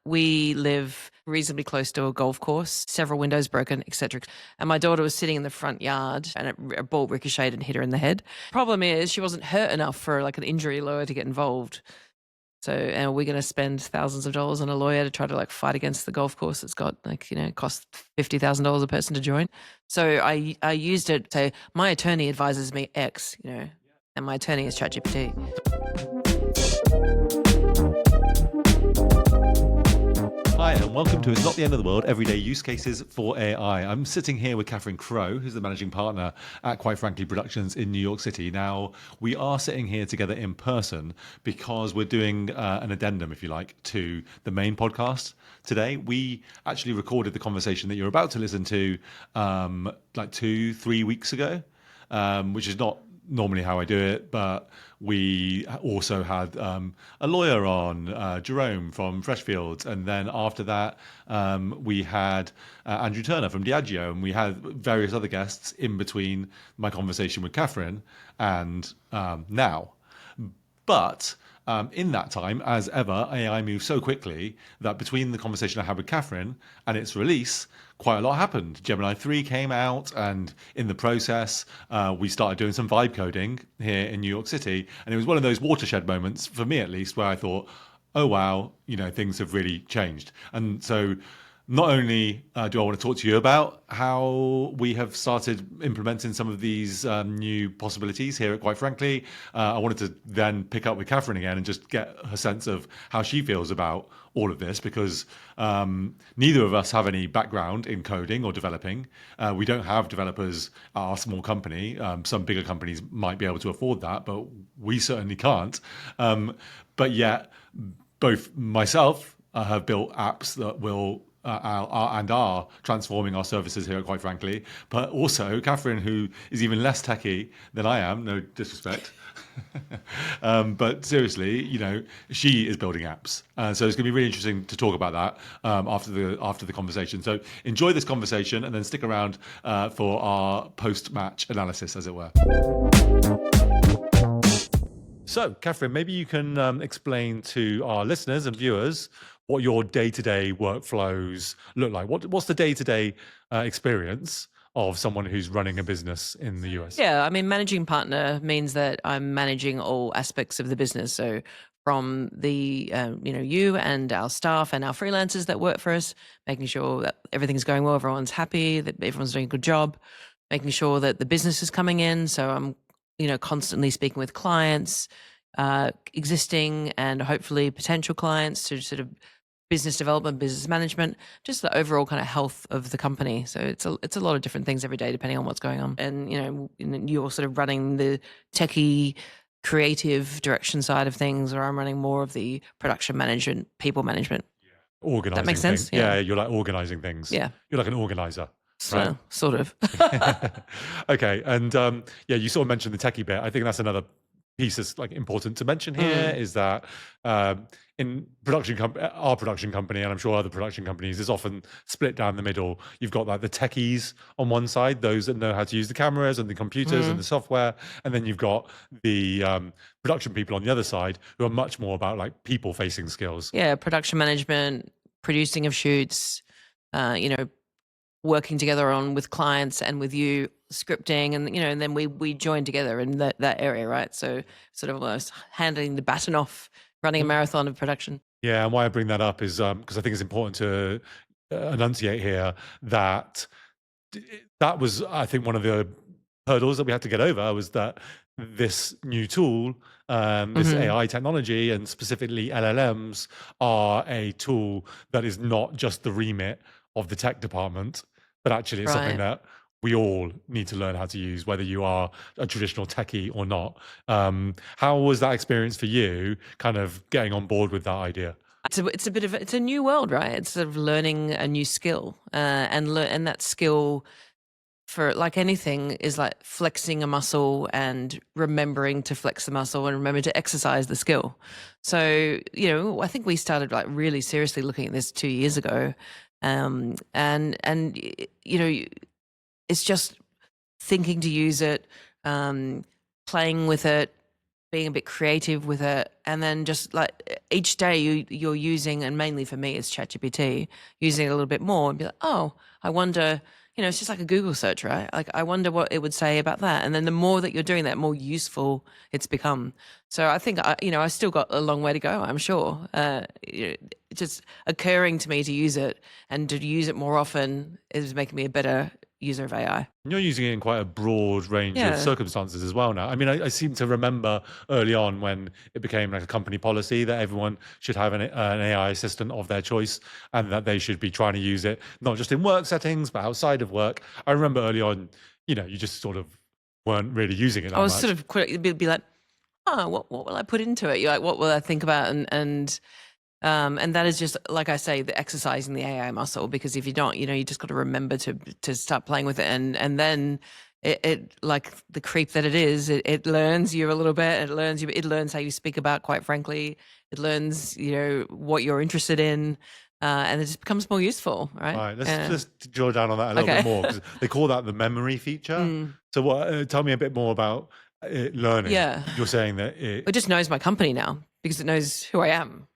we live reasonably close to a golf course, several windows broken, etc. And my daughter was sitting in the front yard and a ball ricocheted and hit her in the head. Problem is she wasn't hurt enough for like an injury lawyer to get involved. So, and we're going to spend thousands of dollars on a lawyer to try to like fight against the golf course that's got like, cost $50,000 a person to join. So I used it to, my attorney advises me X, and my attorney is ChatGPT. Hi, and welcome to It's Not the End of the World, Everyday Use Cases for AI. I'm sitting here with Catherine Crowe, who's the managing partner at Quite Frankly Productions in New York City. Now, we are sitting here together in person because we're doing an addendum, if you like, to the main podcast today. We actually recorded the conversation that you're about to listen to like 2-3 weeks ago, which is not normally how I do it, but we also had a lawyer on, Jerome from Freshfields, and then after that we had Andrew Turner from Diageo, and we had various other guests in between my conversation with Catherine and now. But in that time, as ever, AI moves so quickly that between the conversation I had with Catherine and its release, quite a lot happened. Gemini 3 came out, and in the process, we started doing some vibe coding here in New York City. And it was one of those watershed moments, for me at least, where I thought, oh, wow, things have really changed. And so not only do I want to talk to you about how we have started implementing some of these new possibilities here at Quite Frankly, I wanted to then pick up with Catherine again and just get her sense of how she feels about all of this, because neither of us have any background in coding or developing. We don't have developers at our small company. Some bigger companies might be able to afford that, but we certainly can't. But yet, both myself have built apps that will and are transforming our services here, quite frankly. But also Catherine, who is even less techie than I am, no disrespect. But seriously, she is building apps. So it's going to be really interesting to talk about that after the conversation. So enjoy this conversation and then stick around for our post-match analysis, as it were. So, Catherine, maybe you can explain to our listeners and viewers what your day-to-day workflows look like. What's the day-to-day experience of someone who's running a business in the US? Yeah, managing partner means that I'm managing all aspects of the business. So from the, you and our staff and our freelancers that work for us, making sure that everything's going well, everyone's happy, that everyone's doing a good job, making sure that the business is coming in. So I'm constantly speaking with clients, existing and hopefully potential clients, to sort of business development, business management, just the overall kind of health of the company. So it's a lot of different things every day, depending on what's going on. And, you're sort of running the techie creative direction side of things, or I'm running more of the production management, people management. Organizing that makes sense? Things. Yeah, you're like organizing things. Yeah. You're like an organizer. So, right? Sort of. Okay. And you sort of mentioned the techie bit. I think that's another piece that's like important to mention here, is that in our production company, and I'm sure other production companies, is often split down the middle. You've got like the techies on one side, those that know how to use the cameras and the computers and the software, and then you've got the production people on the other side who are much more about like people-facing skills. Yeah, production management, producing of shoots, working together with clients and with you, scripting, and and then we join together in that area, right? So sort of almost handing the baton off, running a marathon of production. Yeah, and why I bring that up is because I think it's important to enunciate here that was, I think, one of the hurdles that we had to get over, was that this new tool, this AI technology, and specifically LLMs, are a tool that is not just the remit of the tech department, but actually it's something that we all need to learn how to use, whether you are a traditional techie or not. How was that experience for you, kind of getting on board with that idea? It's a new world, right? It's sort of learning a new skill, and that skill, for like anything, is like flexing a muscle and remembering to flex the muscle and remember to exercise the skill. So, I think we started like really seriously looking at this 2 years ago. And it's just thinking to use it, playing with it, being a bit creative with it, and then just like each day you're using, and mainly for me it's ChatGPT, using it a little bit more and be like, oh, I wonder, it's just like a Google search, right? Like I wonder what it would say about that. And then the more that you're doing that, more useful it's become. So I think I still got a long way to go, I'm sure. It's just occurring to me to use it, and to use it more often is making me a better user of AI. You're using it in quite a broad range of Yeah. circumstances as well now. I mean, I seem to remember early on when it became like a company policy that everyone should have an AI assistant of their choice, and that they should be trying to use it not just in work settings but outside of work. I remember early on, you just sort of weren't really using it that I was much. sort of be like, oh, what will I put into it? You're like, what will I think about? And that is just, like I say, the exercising the AI muscle, because if you don't, you just got to remember to start playing with it. And then it like the creep that it is, it learns you a little bit. It learns how you speak about, quite frankly. It learns, what you're interested in. And it just becomes more useful, right? Right. Let's just drill down on that a little bit more, because they call that the memory feature. So tell me a bit more about it learning. Yeah. You're saying that It just knows my company now because it knows who I am.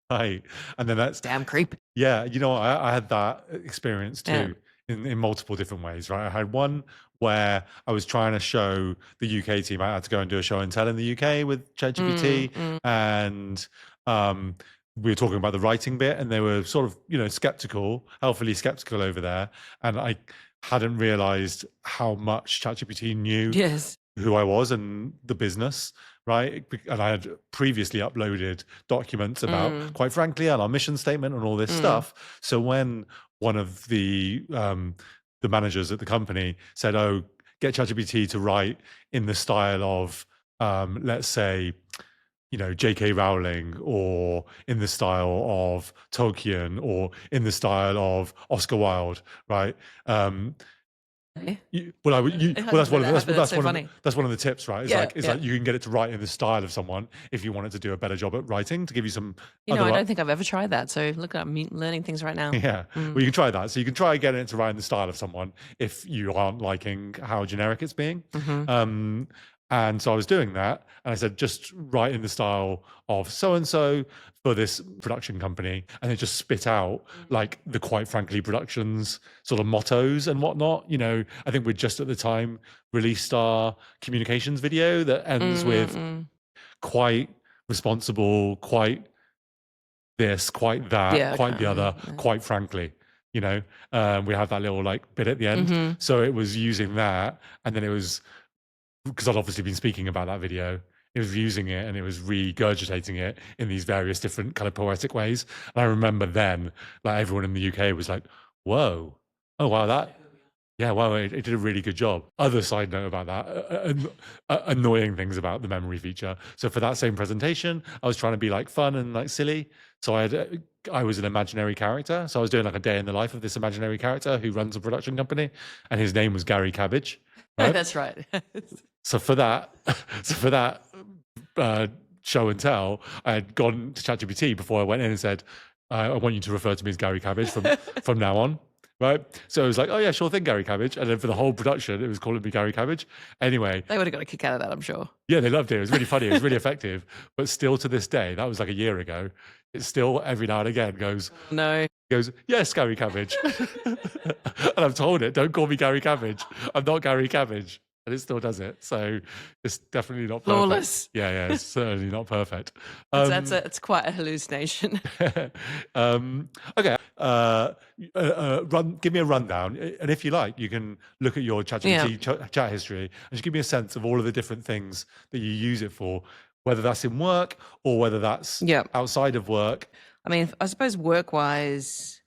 Right. And then that's Damn creep. Yeah, I had that experience too, in multiple different ways, right? I had one where I was trying to show the UK team, I had to go and do a show and tell in the UK with ChatGPT, and we were talking about the writing bit, and they were sort of, skeptical, healthily skeptical over there, and I hadn't realized how much ChatGPT knew Yes. who I was and the business, right? And I had previously uploaded documents about, quite frankly, our mission statement and all this stuff. So when one of the managers at the company said, "Oh, get ChatGPT to write in the style of, let's say, J.K. Rowling, or in the style of Tolkien, or in the style of Oscar Wilde," right? Well, that's one of the tips, right? It's like you can get it to write in the style of someone if you want it to do a better job at writing, to give you some. I don't think I've ever tried that. So look, I'm learning things right now. Yeah, well, you can try that. So you can try getting it to write in the style of someone if you aren't liking how generic it's being. And so I was doing that, and I said, just write in the style of so-and-so for this production company. And it just spit out like the Quite Frankly Productions sort of mottos and whatnot. I think we'd just at the time released our communications video that ends with quite responsible, quite this, quite that, quite the other, quite frankly. We have that little like bit at the end. So it was using that, and then it was, because I'd obviously been speaking about that video, it was using it and it was regurgitating it in these various different kind of poetic ways. And I remember then, like, everyone in the UK was like, whoa, oh wow, wow, it did a really good job. Other side note about that, annoying things about the memory feature. So for that same presentation, I was trying to be like fun and like silly. So I was an imaginary character. So I was doing like a day in the life of this imaginary character who runs a production company, and his name was Gary Cabbage. Right? That's right. So for that show and tell, I had gone to ChatGPT before I went in and said, I want you to refer to me as Gary Cabbage from now on. Right. So it was like, oh yeah, sure thing, Gary Cabbage. And then for the whole production, it was calling me Gary Cabbage. Anyway. They would have got a kick out of that, I'm sure. Yeah, they loved it. It was really funny. It was really effective. But still to this day, that was like a year ago, it still every now and again goes, yes, Gary Cabbage. And I've told it, don't call me Gary Cabbage. I'm not Gary Cabbage. And it still does it. So it's definitely not perfect. Flawless. Yeah, it's certainly not perfect. It's quite a hallucination. Okay. Give me a rundown. And if you like, you can look at your ChatGPT chat history and just give me a sense of all of the different things that you use it for, whether that's in work or whether that's outside of work. I mean, I suppose work-wise,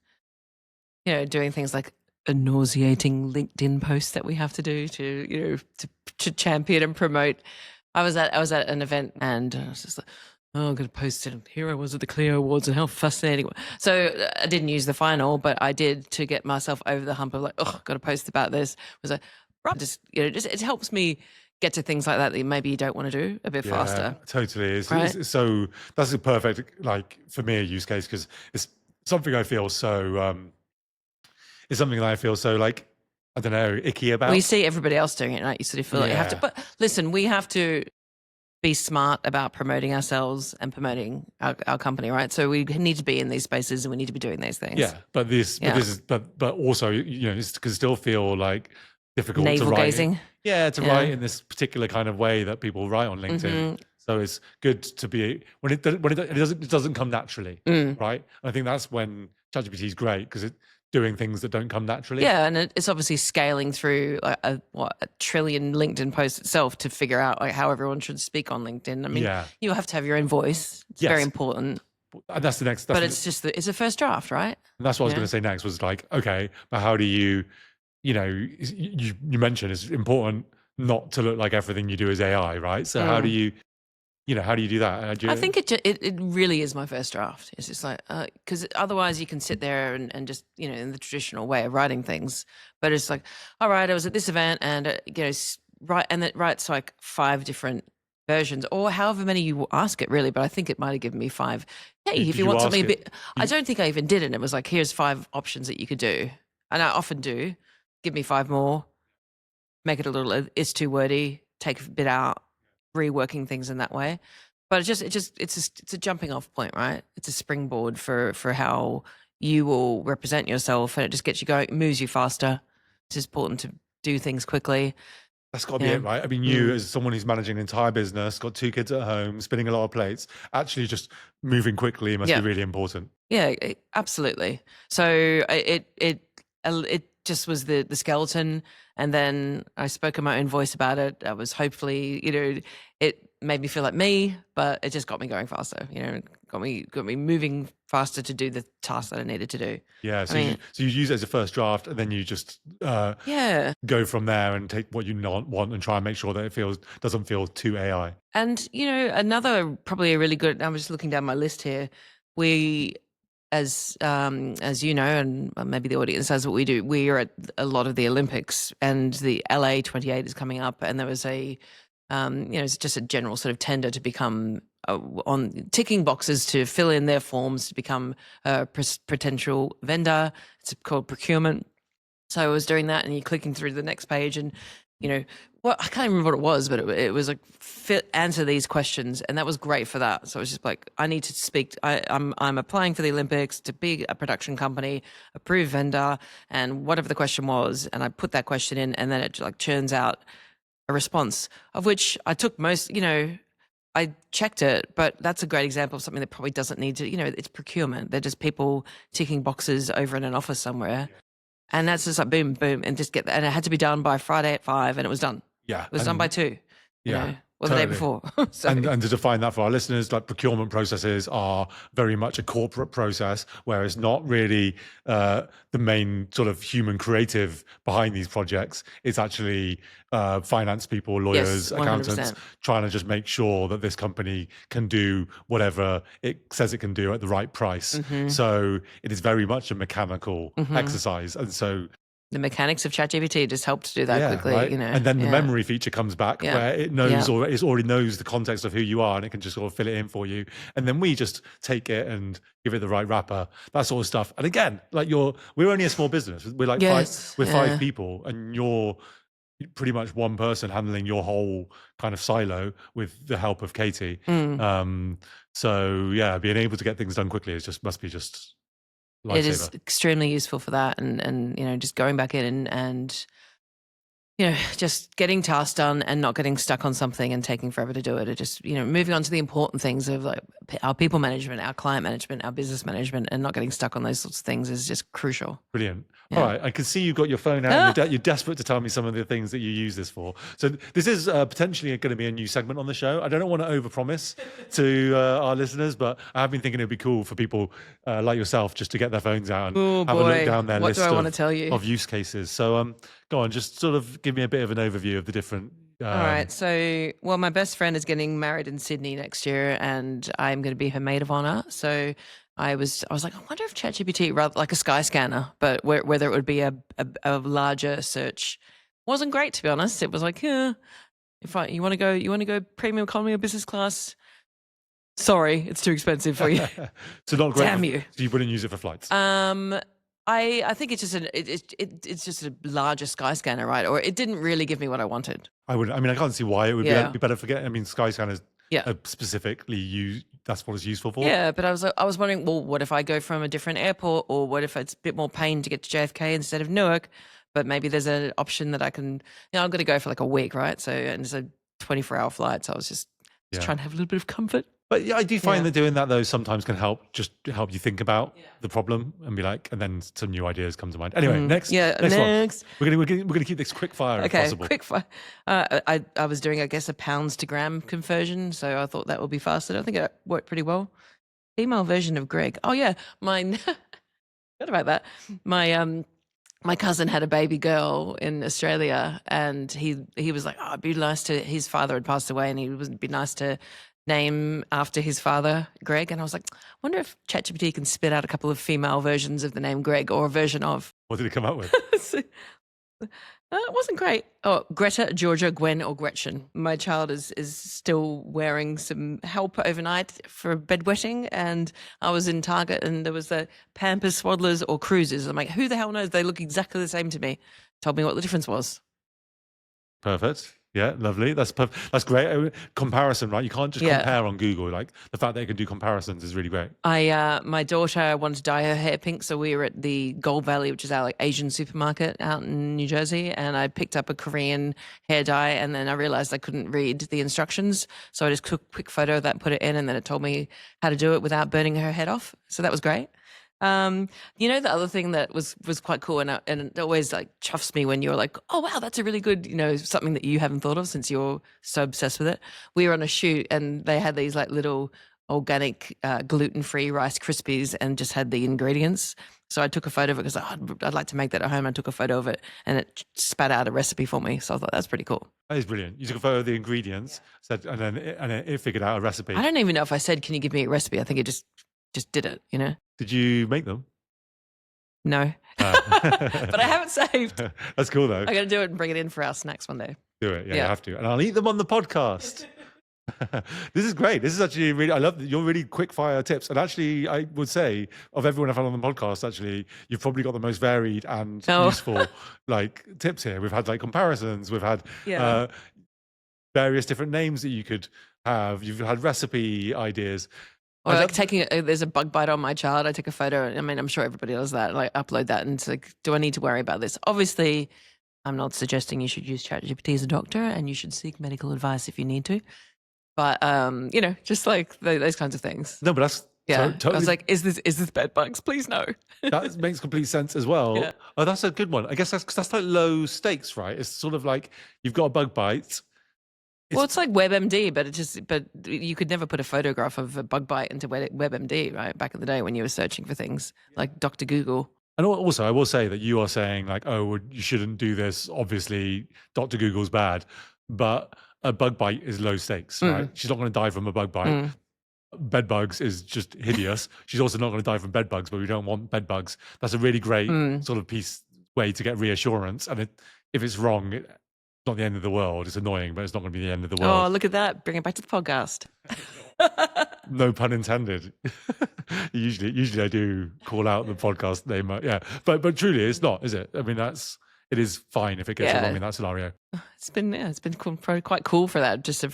doing things like a nauseating LinkedIn post that we have to do to champion and promote. I was at an event, and I was just like, oh, I'm going to post it. Here I was at the Clio Awards, and how fascinating. So I didn't use the final, but I did to get myself over the hump of like, oh, I've got to post about this. I was like, right, just it helps me get to things like that maybe you don't want to do a bit faster. Totally. So that's a perfect, like, for me, a use case, because it's something I feel so. It's something that I feel so, like, I don't know, icky about. Well, you see everybody else doing it, right? You sort of feel like you have to. But listen, we have to be smart about promoting ourselves and promoting our company, right? So we need to be in these spaces and we need to be doing these things. Yeah, but this is but also, you know, it can still feel like difficult to Navel write. gazing. Write in this particular kind of way that people write on LinkedIn. So it's good to be when it doesn't come naturally, right? And I think that's when ChatGPT is great, because it's doing things that don't come naturally. Yeah, and it's obviously scaling through a trillion LinkedIn posts itself to figure out like how everyone should speak on LinkedIn. I mean, you have to have your own voice. It's very important. And that's the next. But it's just it's a first draft, right? And that's what I was going to say next, was like, okay, but how do you, you know, you mentioned it's important not to look like everything you do is AI, right? So how do you, you know, how do you do that? I think it really is my first draft. It's just like, because otherwise you can sit there and just, you know, in the traditional way of writing things. But it's like, all right, I was at this event and, you know, and it writes like 5 different versions, or however many you ask it, really. But I think it might have given me 5. Hey, if you want something a bit, I don't think I even did it. It was like, here's 5 options that you could do. And I often do. Give me 5 more, make it a little, it's too wordy, take a bit out, reworking things in that way. But it's a jumping off point, right? It's a springboard for how you will represent yourself, and it just gets you going, moves you faster. It's important to do things quickly. That's got to be it, right? I mean, you as someone who's managing an entire business, got 2 kids at home, spinning a lot of plates, actually just moving quickly must be really important. Yeah, absolutely. So it just was the skeleton, and then I spoke in my own voice about it. I was hopefully, you know, it made me feel like me, but it just got me going faster. You know, got me moving faster to do the task that I needed to do. Yeah, so you use it as a first draft, and then you just go from there and take what you want and try and make sure that it doesn't feel too AI. And you know, another probably a really good. I'm just looking down my list here. We, as you know, and maybe the audience knows what we do, we are at a lot of the Olympics, and the LA 28 is coming up, and there was a you know, it's just a general sort of tender to become on ticking boxes to fill in their forms to become a potential vendor. It's called Procurement. So I was doing that, and you're clicking through the next page, and you know, well, I can't remember what it was, but it was like answer these questions, and that was great for that. So it was just like, I need to speak. I'm applying for the Olympics to be a production company, approved vendor, and whatever the question was, and I put that question in, and then it like churns out a response, of which I took most. You know, I checked it, but that's a great example of something that probably doesn't need to. You know, it's procurement. They're just people ticking boxes over in an office somewhere. Yeah. And that's just like boom, boom, and just get that. And it had to be done by Friday at 5, and it was done. Yeah. It was done by 2. Yeah. You know, or the day before. So. And to define that for our listeners, like, procurement processes are very much a corporate process, where it's not really the main sort of human creative behind these projects. It's actually finance people, lawyers, accountants, trying to just make sure that this company can do whatever it says it can do at the right price. So it is very much a mechanical exercise. And so the mechanics of ChatGPT just helped to do that quickly, right? You know. And then the memory feature comes back, where it knows or it already knows the context of who you are, and it can just sort of fill it in for you. And then we just take it and give it the right wrapper, that sort of stuff. And again, like we're only a small business. We're like 5 people, and you're pretty much one person handling your whole kind of silo with the help of Katie. So yeah, being able to get things done quickly must be just lifesaver. It is extremely useful for that, and you know, just going back in and you know, just getting tasks done and not getting stuck on something and taking forever to do it. It just, you know, moving on to the important things of like our people management, our client management, our business management, and not getting stuck on those sorts of things is just crucial. Brilliant. Yeah. All right. I can see you've got your phone out. You're desperate to tell me some of the things that you use this for. So this is potentially going to be a new segment on the show. I don't want to overpromise to our listeners, but I have been thinking it'd be cool for people like yourself just to get their phones out and have a look down their list of use cases. So go on, just sort of give me a bit of an overview of the different. All right. So, well, my best friend is getting married in Sydney next year, and I'm going to be her maid of honor. So I was like, I wonder if ChatGPT, rather like a sky scanner, but whether it would be a larger search, wasn't great, to be honest. It was like, yeah, you want to go premium economy or business class? Sorry, it's too expensive for you. So not great. Damn you. So you wouldn't use it for flights? I think it's just it's just a larger sky scanner, right? Or it didn't really give me what I wanted. I can't see why it would be better for getting. I mean, Skyscanner's Yeah. specifically that's what it's useful for. Yeah, but I was wondering, well, what if I go from a different airport, or what if it's a bit more pain to get to JFK instead of Newark? But maybe there's an option that I can. I'm going to go for like a week, right? So, and it's a 24-hour flight, so I was just trying to have a little bit of comfort. But yeah, I do find that doing that though sometimes can help you think about the problem and be like, and then some new ideas come to mind. Anyway, next one. We're gonna keep this quick fire if possible. Quick fire. I was doing, I guess, a pounds to gram conversion, so I thought that would be faster. I think it worked pretty well. Female version of Greg. Oh yeah, mine. Forgot about that. My cousin had a baby girl in Australia, and he was like, oh, it'd be nice to. His father had passed away, and it'd be nice to name after his father, Greg. And I was like, I wonder if ChatGPT can spit out a couple of female versions of the name Greg, or a version of. What did it come up with? It wasn't great. Oh, Greta, Georgia, Gwen, or Gretchen. My child is still wearing some help overnight for bedwetting, and I was in Target and there was the Pampers, Swaddlers, or Cruisers. I'm like, who the hell knows? They look exactly the same to me. Told me what the difference was. Perfect. Yeah, lovely. That's great. Comparison, right? You can't just compare on Google. Like the fact that you can do comparisons is really great. My daughter wanted to dye her hair pink, so we were at the Gold Valley, which is our like Asian supermarket out in New Jersey, and I picked up a Korean hair dye, and then I realized I couldn't read the instructions, so I just took a quick photo of that, put it in, and then it told me how to do it without burning her head off. So that was great. The other thing that was quite cool, and it always like chuffs me when you're like, oh wow, that's a really good, something that you haven't thought of since you're so obsessed with it. We were on a shoot and they had these like little organic gluten-free Rice Krispies and just had the ingredients. So I took a photo of it because I'd like to make that at home. I took a photo of it and it spat out a recipe for me. So I thought that's pretty cool. That is brilliant. You took a photo of the ingredients, and then it figured out a recipe. I don't even know if I said, can you give me a recipe? I think it just did it, Did you make them? No. But I haven't saved. That's cool though. I'm going to do it and bring it in for our snacks one day. Do it. Yeah, you have to. And I'll eat them on the podcast. This is great. This is actually really, I love your really quick fire tips. And actually, I would say of everyone I've had on the podcast, actually, you've probably got the most varied and useful like tips here. We've had like comparisons. We've had various different names that you could have. You've had recipe ideas. Or like there's a bug bite on my child. I take a photo. I mean, I'm sure everybody does that. Like upload that, and it's like, do I need to worry about this? Obviously, I'm not suggesting you should use ChatGPT as a doctor, and you should seek medical advice if you need to. But just like those kinds of things. No, but that's totally. I was like, is this bed bugs? Please no. That makes complete sense as well. Yeah. Oh, that's a good one. I guess that's like low stakes, right? It's sort of like you've got a bug bite. It's like WebMD, but you could never put a photograph of a bug bite into WebMD, right? Back in the day when you were searching for things like Dr. Google. And also, I will say that you are saying like, oh, well, you shouldn't do this. Obviously, Dr. Google's bad, but a bug bite is low stakes, right? She's not going to die from a bug bite. Bed bugs is just hideous. She's also not going to die from bed bugs, but we don't want bed bugs. That's a really great sort of way to get reassurance. And if it's wrong, it's not the end of the world. It's annoying, but it's not going to be the end of the world. Oh, look at that. Bring it back to the podcast. No pun intended. Usually I do call out the podcast name. But truly it's not, is it? I mean, it is fine if it gets wrong in that scenario. It's been cool, probably quite cool for that, just to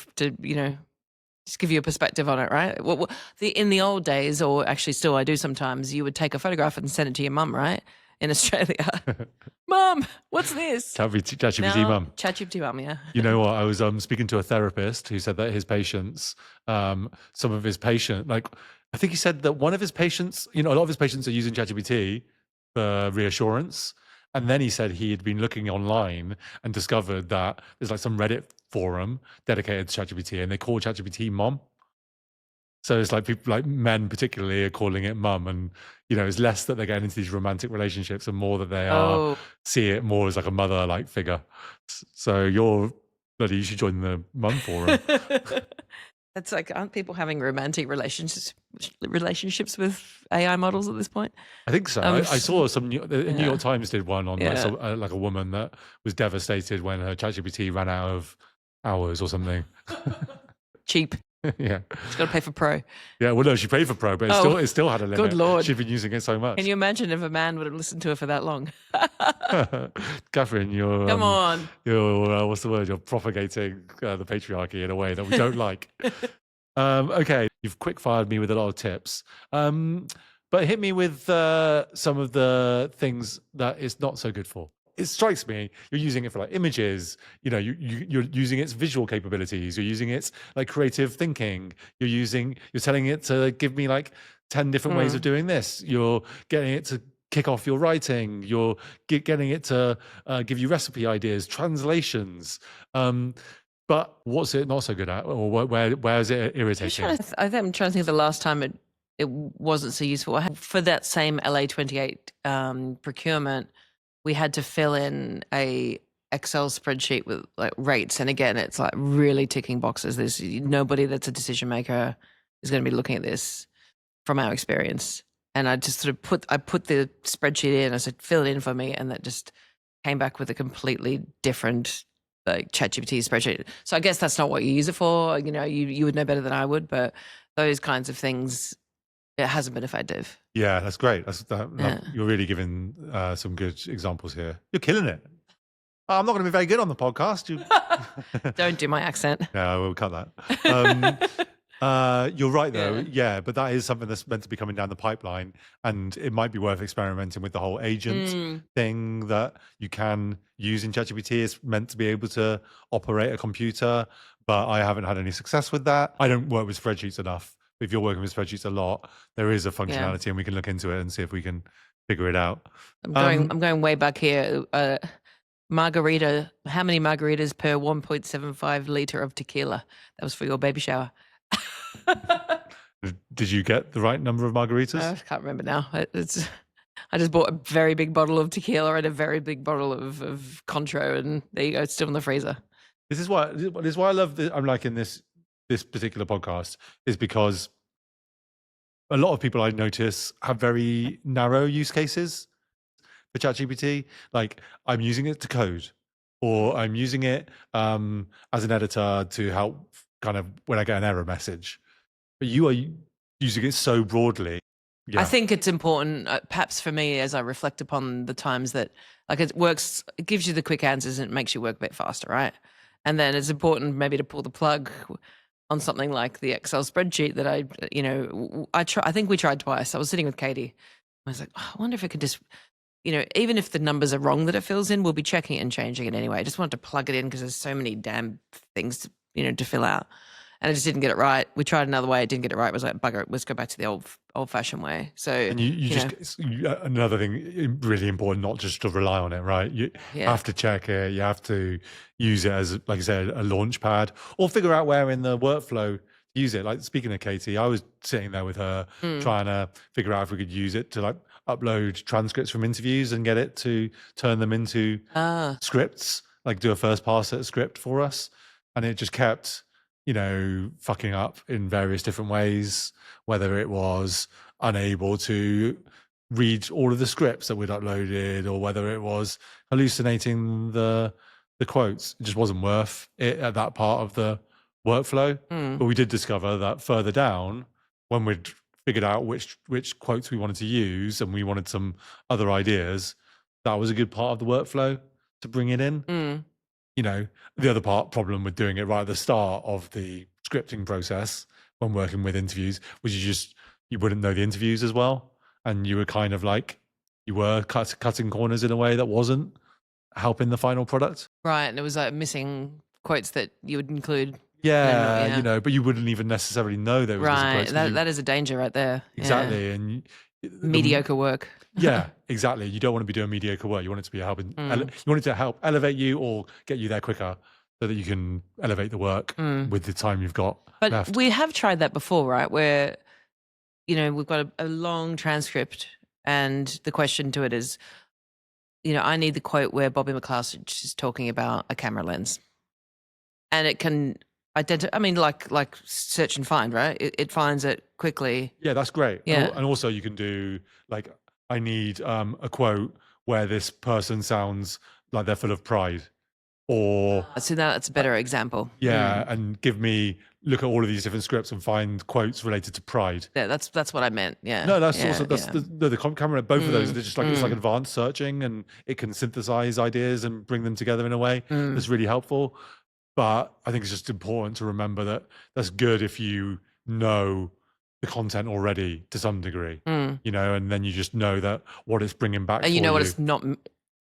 just give you a perspective on it, right? In the old days, or actually still I do sometimes, you would take a photograph and send it to your mum, right? In Australia. Mum, what's this? ChatGPT mum. ChatGPT mum, yeah. You know what? I was speaking to a therapist who said that his patients, some of his patients, like I think he said that one of his patients, a lot of his patients are using ChatGPT for reassurance. And then he said he had been looking online and discovered that there's like some Reddit forum dedicated to ChatGPT, and they call ChatGPT mom. So it's like people, like men particularly, are calling it mum, and it's less that they're getting into these romantic relationships and more that they see it more as like a mother-like figure. So you should join the mum forum. That's like, aren't people having romantic relationships with AI models at this point? I think so. I saw the New York Times did one on like a woman that was devastated when her ChatGPT ran out of hours or something. Cheap. Yeah. She's got to pay for Pro. Yeah, well, no, she paid for Pro, but it still had a limit. Good Lord. She'd been using it so much. Can you imagine if a man would have listened to her for that long? Catherine, you're... Come on. You're, what's the word? You're propagating the patriarchy in a way that we don't like. Okay, you've quick fired me with a lot of tips. But hit me with some of the things that it's not so good for. It strikes me you're using it for like images, you're using its visual capabilities, you're using its like creative thinking, you're telling it to give me like 10 different ways of doing this. You're getting it to kick off your writing, you're getting it to give you recipe ideas, translations. But what's it not so good at, or where is it irritating? I think I'm trying to think of the last time it wasn't so useful. For that same LA28 procurement, we had to fill in a Excel spreadsheet with like rates, and again, it's like really ticking boxes. There's nobody that's a decision maker is going to be looking at this from our experience. And I just sort of put the spreadsheet in. I said, fill it in for me, and that just came back with a completely different like ChatGPT spreadsheet. So I guess that's not what you use it for. You would know better than I would, but those kinds of things, it hasn't been effective. Yeah, that's great. You're really giving some good examples here. You're killing it. I'm not going to be very good on the podcast. Don't do my accent. No, we'll cut that. You're right, though. Yeah, but that is something that's meant to be coming down the pipeline, and it might be worth experimenting with the whole agent thing that you can use in ChatGPT. It's meant to be able to operate a computer, but I haven't had any success with that. I don't work with spreadsheets enough. If you're working with spreadsheets a lot, there is a functionality, and we can look into it and see if we can figure it out. I'm going way back here. Margarita. How many margaritas per 1.75 liter of tequila? That was for your baby shower. Did you get the right number of margaritas? I can't remember now. I just bought a very big bottle of tequila and a very big bottle of Contro, and there you go. It's still in the freezer. This is why I love this. I'm liking this particular podcast, is because a lot of people I notice have very narrow use cases for ChatGPT. Like, I'm using it to code, or I'm using it as an editor to help kind of when I get an error message. But you are using it so broadly. Yeah. I think it's important, perhaps for me, as I reflect upon the times that like it works, it gives you the quick answers and it makes you work a bit faster, right? And then it's important maybe to pull the plug on something like the Excel spreadsheet that I think we tried twice. I was sitting with Katie. I was like, I wonder if it could just, even if the numbers are wrong that it fills in, we'll be checking it and changing it anyway. I just wanted to plug it in because there's so many damn things to fill out. And I just didn't get it right. We tried another way. It didn't get it right. It was like, bugger it, let's go back to the old fashioned way. So, and another thing really important, not just to rely on it, right? You have to check it. You have to use it as, like I said, a launch pad, or figure out where in the workflow to use it. Like, speaking of Katie, I was sitting there with her trying to figure out if we could use it to like upload transcripts from interviews and get it to turn them into scripts, like do a first pass at a script for us. And it just kept fucking up in various different ways, whether it was unable to read all of the scripts that we'd uploaded, or whether it was hallucinating the quotes. It just wasn't worth it at that part of the workflow. But we did discover that further down, when we'd figured out which quotes we wanted to use and we wanted some other ideas, that was a good part of the workflow to bring it in. The other problem with doing it right at the start of the scripting process when working with interviews was you wouldn't know the interviews as well. And you were kind of like, you were cutting corners in a way that wasn't helping the final product. Right. And it was like missing quotes that you would include. Yeah, but you wouldn't even necessarily know there was missing quotes. That is a danger right there. Exactly. Yeah. And mediocre work. Yeah, exactly. You don't want to be doing mediocre work. You want it to be helping. You want it to help elevate you or get you there quicker, so that you can elevate the work with the time you've got left. We have tried that before, right? Where we've got a long transcript, and the question to it is, I need the quote where Bobby McCluskey is talking about a camera lens, and it can identify. I mean, like search and find, right? It finds it quickly. Yeah, that's great. Yeah. And also you can do like, I need a quote where this person sounds like they're full of pride, or so that's a better example. Yeah, and look at all of these different scripts and find quotes related to pride. Yeah, that's what I meant. Yeah. No, that's the camera. Both of those, they're just like it's like advanced searching, and it can synthesize ideas and bring them together in a way that's really helpful. But I think it's just important to remember that that's good if you know the content already to some degree, and then you just know that what it's bringing back And for you know what you. it's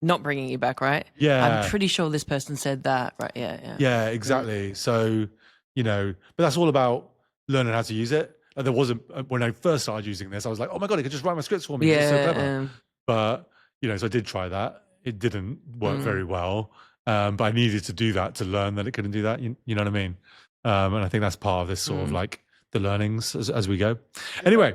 not bringing you back, right? I'm Yeah. pretty sure this person said that, right? Yeah, exactly. So, but that's all about learning how to use it. There wasn't, when I first started using this, I was like, oh my God, it could just write my scripts for me. It's so clever. But, so I did try that. It didn't work very well. But I needed to do that to learn that it couldn't do that. You know what I mean? And I think that's part of this sort of like the learnings as we go. Anyway.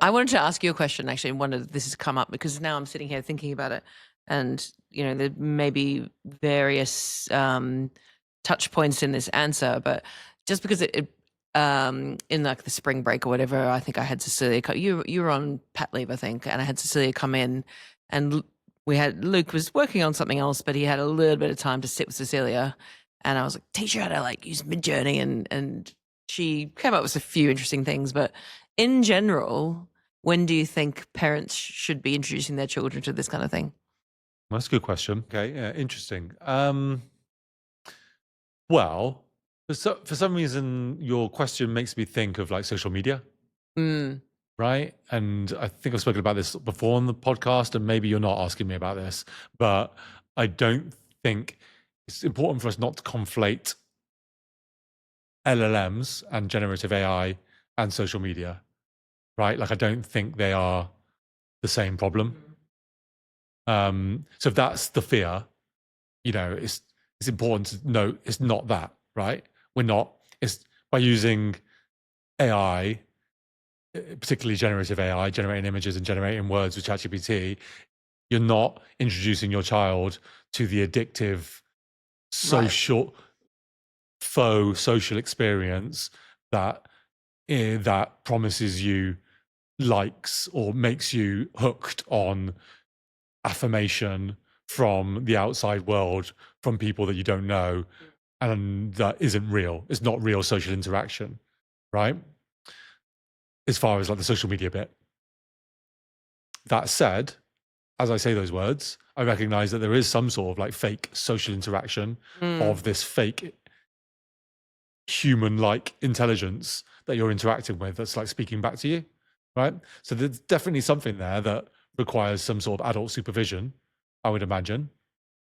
I wanted to ask you a question, actually, and wondered if this has come up, because now I'm sitting here thinking about it, and there may be various touch points in this answer, but just because it in like the spring break or whatever, I think I had Cecilia. You were on pat leave, I think, and I had Cecilia come in, and Luke was working on something else, but he had a little bit of time to sit with Cecilia, and I was like, teach her how to like use Midjourney, and she came up with a few interesting things. But in general, when do you think parents should be introducing their children to this kind of thing? That's a good question. Okay, yeah, interesting. Well, for some reason, your question makes me think of like social media, right? And I think I've spoken about this before on the podcast, and maybe you're not asking me about this, but I don't think it's important for us not to conflate LLMs and generative AI and social media, right? Like, I don't think they are the same problem. So if that's the fear, it's important to note it's not that, right? We're not. It's by using AI, particularly generative AI, generating images and generating words with ChatGPT, you're not introducing your child to the addictive faux social experience that promises you likes or makes you hooked on affirmation from the outside world, from people that you don't know, and that isn't real. It's not real social interaction, right? As far as like the social media bit. That said, as I say those words, I recognize that there is some sort of like fake social interaction of this fake human-like intelligence that you're interacting with that's like speaking back to you, right? So there's definitely something there that requires some sort of adult supervision, I would imagine.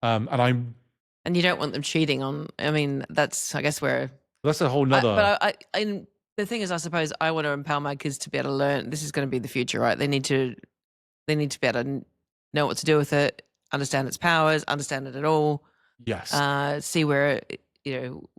And you don't want them cheating on. I mean, that's I guess where that's a whole nother. And the thing is, I suppose I want to empower my kids to be able to learn. This is going to be the future, right? They need to be able to know what to do with it, understand its powers, understand it at all. Yes. See where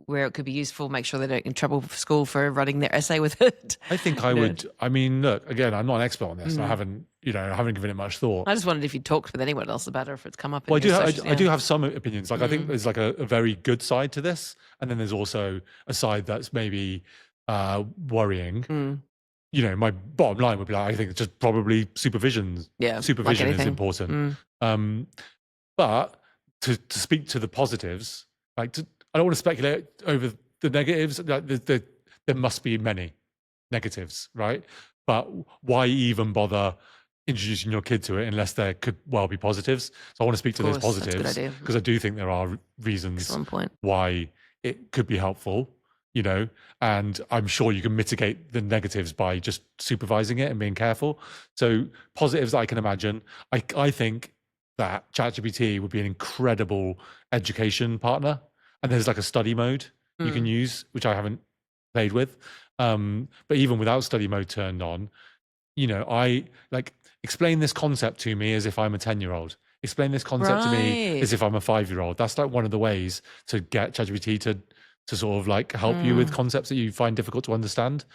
where it could be useful. Make sure they don't get in trouble for school for writing their essay with it. I think I would. I mean, look, again, I'm not an expert on this. I haven't given it much thought. I just wondered if you talked with anyone else about it, or if it's come up. Well, I do have some opinions. Like, I think there's like a very good side to this, and then there's also a side that's maybe worrying. My bottom line would be like, I think it's just probably supervision. Yeah, supervision like is important. But to speak to the positives, like I don't want to speculate over the negatives. Like, there must be many negatives, right? But why even bother introducing your kid to it unless there could well be positives? So I want to speak to those positives because I do think there are reasons why it could be helpful, and I'm sure you can mitigate the negatives by just supervising it and being careful. So positives I can imagine. I think that ChatGPT would be an incredible education partner. And there's like a study mode you can use, which I haven't played with. But even without study mode turned on, I like explain this concept to me as if I'm a 10-year-old. Explain this concept to me as if I'm a 5-year-old. That's like one of the ways to get ChatGPT to sort of like help you with concepts that you find difficult to understand.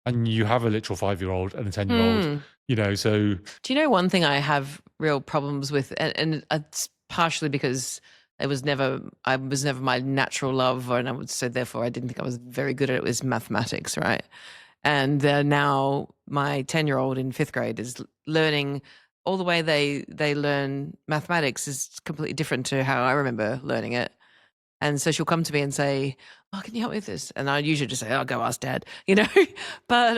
And you have a literal 5-year-old and a 10-year-old, so. Do you know one thing I have real problems with, and it's partially because I was never my natural love, and I would say therefore I didn't think I was very good at it, was mathematics, right? And now my 10-year-old in 5th grade is learning all the way they learn mathematics is completely different to how I remember learning it. And so she'll come to me and say, "Oh, can you help me with this?" And I usually just say, "Oh, go ask Dad," But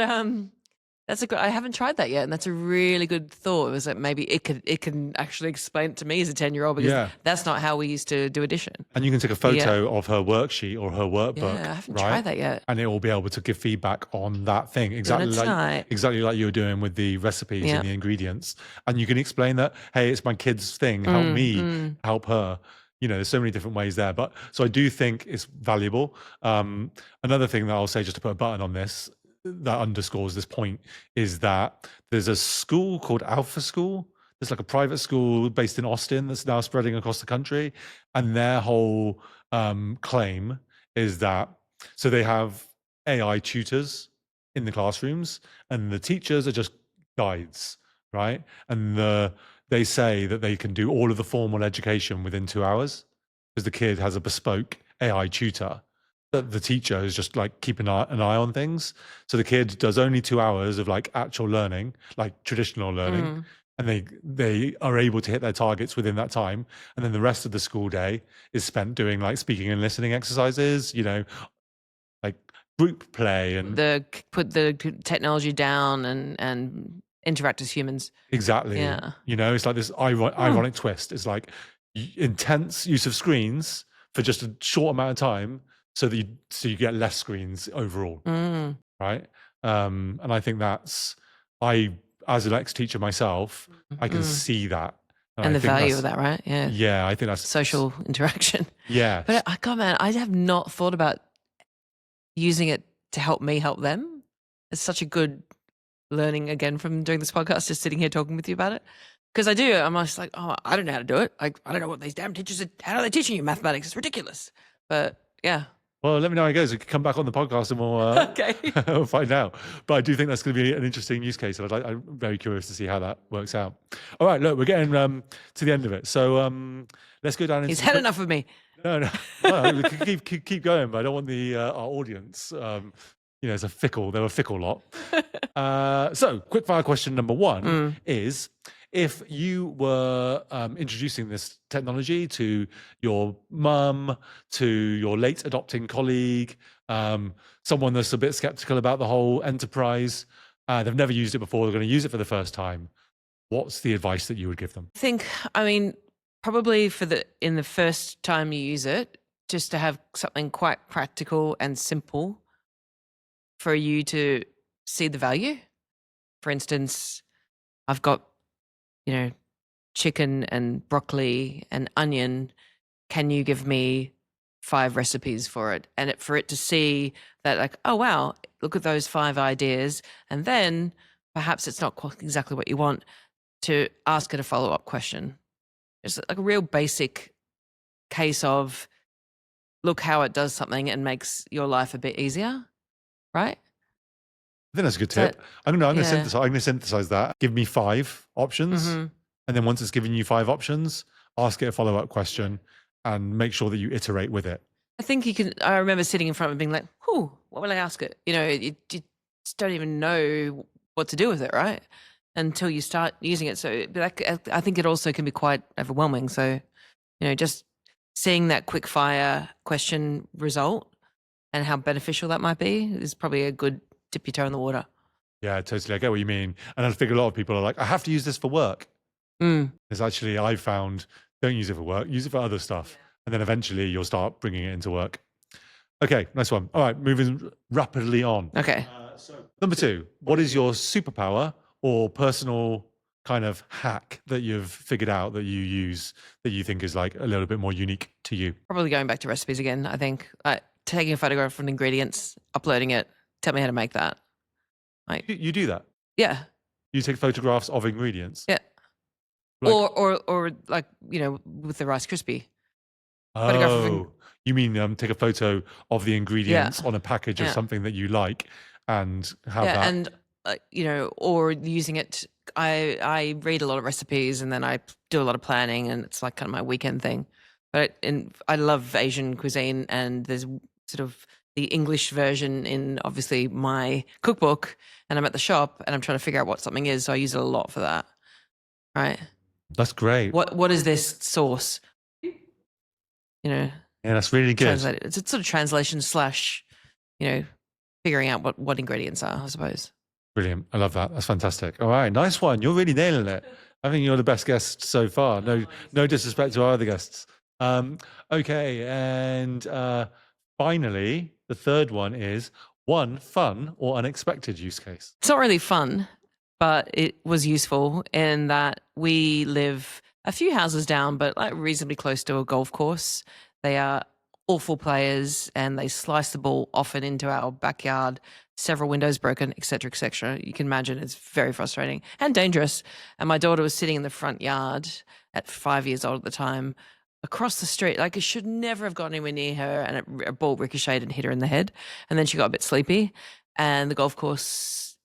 That's a good. I haven't tried that yet, and that's a really good thought. It was like maybe it can actually explain it to me as a 10-year-old, because Yeah. that's not how we used to do addition. And you can take a photo of her worksheet or her workbook, Yeah, I haven't right? tried that yet. And it will be able to give feedback on that thing, exactly like you were doing with the recipes and the ingredients. And you can explain that, hey, it's my kid's thing. Help me, help her. You know, there's so many different ways there. But so I do think it's valuable. Another thing that I'll say, just to put a button on this, that underscores this point, is that there's a school called Alpha School. There's like a private school based in Austin that's now spreading across the country. And their whole claim is that, so they have AI tutors in the classrooms, and the teachers are just guides, right? And they say that they can do all of the formal education within 2 hours, because the kid has a bespoke AI tutor that the teacher is just like keeping an eye on things. So the kid does only 2 hours of like actual learning, like traditional learning, and they are able to hit their targets within that time. And then the rest of the school day is spent doing like speaking and listening exercises, you know, like group play, and put the technology down and interact as humans. Exactly. Yeah. You know, it's like this ironic twist. It's like intense use of screens for just a short amount of time, so that you get less screens overall, right? And I think as an ex-teacher myself, I can see that. And the value of that, right? Yeah. Yeah, I think that's social interaction. Yeah. But God, man, I have not thought about using it to help me help them. It's such a good learning again from doing this podcast, just sitting here talking with you about it. Because I'm just like, oh, I don't know how to do it. I don't know what these damn teachers are, how are they teaching you mathematics? It's ridiculous. But yeah. Well, let me know how it goes. We can come back on the podcast and we'll we'll find out. But I do think that's going to be an interesting use case, and I'm very curious to see how that works out. All right, look, we're getting to the end of it, so let's go down. He's had enough of me. No, we can keep going, but I don't want our audience. You know, they were a fickle lot. So, quick fire question number one is: if you were introducing this technology to your mum, to your late adopting colleague, someone that's a bit skeptical about the whole enterprise, they've never used it before, they're going to use it for the first time, what's the advice that you would give them? I mean, probably in the first time you use it, just to have something quite practical and simple for you to see the value. For instance, I've got, chicken and broccoli and onion. Can you give me 5 recipes for it? And for it to see that, like, oh, wow, look at those 5 ideas. And then perhaps it's not quite exactly what you want, to ask it a follow-up question. It's like a real basic case of, look how it does something and makes your life a bit easier, right? I think that's a good tip. I'm going to synthesize that. Give me 5 options. And then once it's given you 5 options, ask it a follow-up question and make sure that you iterate with it. I think I remember sitting in front of it being like, what will I ask it? You just don't even know what to do with it, right? Until you start using it. So I think it also can be quite overwhelming. So, just seeing that quick fire question result and how beneficial that might be is probably a good dip your toe in the water. Yeah, totally. I get what you mean. And I think a lot of people are like, I have to use this for work. It's actually, I've found, don't use it for work, use it for other stuff. And then eventually you'll start bringing it into work. Okay, nice one. All right, moving rapidly on. Okay. So number 2, what is your superpower or personal kind of hack that you've figured out that you use that you think is like a little bit more unique to you? Probably going back to recipes again, I think. Taking a photograph of the ingredients, uploading it, tell me how to make that. You do that? Yeah. You take photographs of ingredients? Yeah. Like, or like, with the Rice Krispie. Oh, you mean take a photo of the ingredients on a package of something that you like and have that? And, or using it, I read a lot of recipes and then I do a lot of planning, and it's like kind of my weekend thing. But I love Asian cuisine, and there's sort of the English version in obviously my cookbook, and I'm at the shop and I'm trying to figure out what something is. So I use it a lot for that. Right. That's great. What is this sauce? Yeah, that's really good. It's a sort of translation / figuring out what ingredients are, I suppose. Brilliant. I love that. That's fantastic. All right, nice one. You're really nailing it. I think you're the best guest so far. No disrespect to our other guests. Okay, and finally, the third one is one fun or unexpected use case. It's not really fun, but it was useful in that we live a few houses down, but like reasonably close to a golf course. They are awful players and they slice the ball often into our backyard, several windows broken, etc., etc. You can imagine it's very frustrating and dangerous. And my daughter was sitting in the front yard at 5 years old at the time, across the street. Like, it should never have gone anywhere near her, and a ball ricocheted and hit her in the head. And then she got a bit sleepy, and the golf course,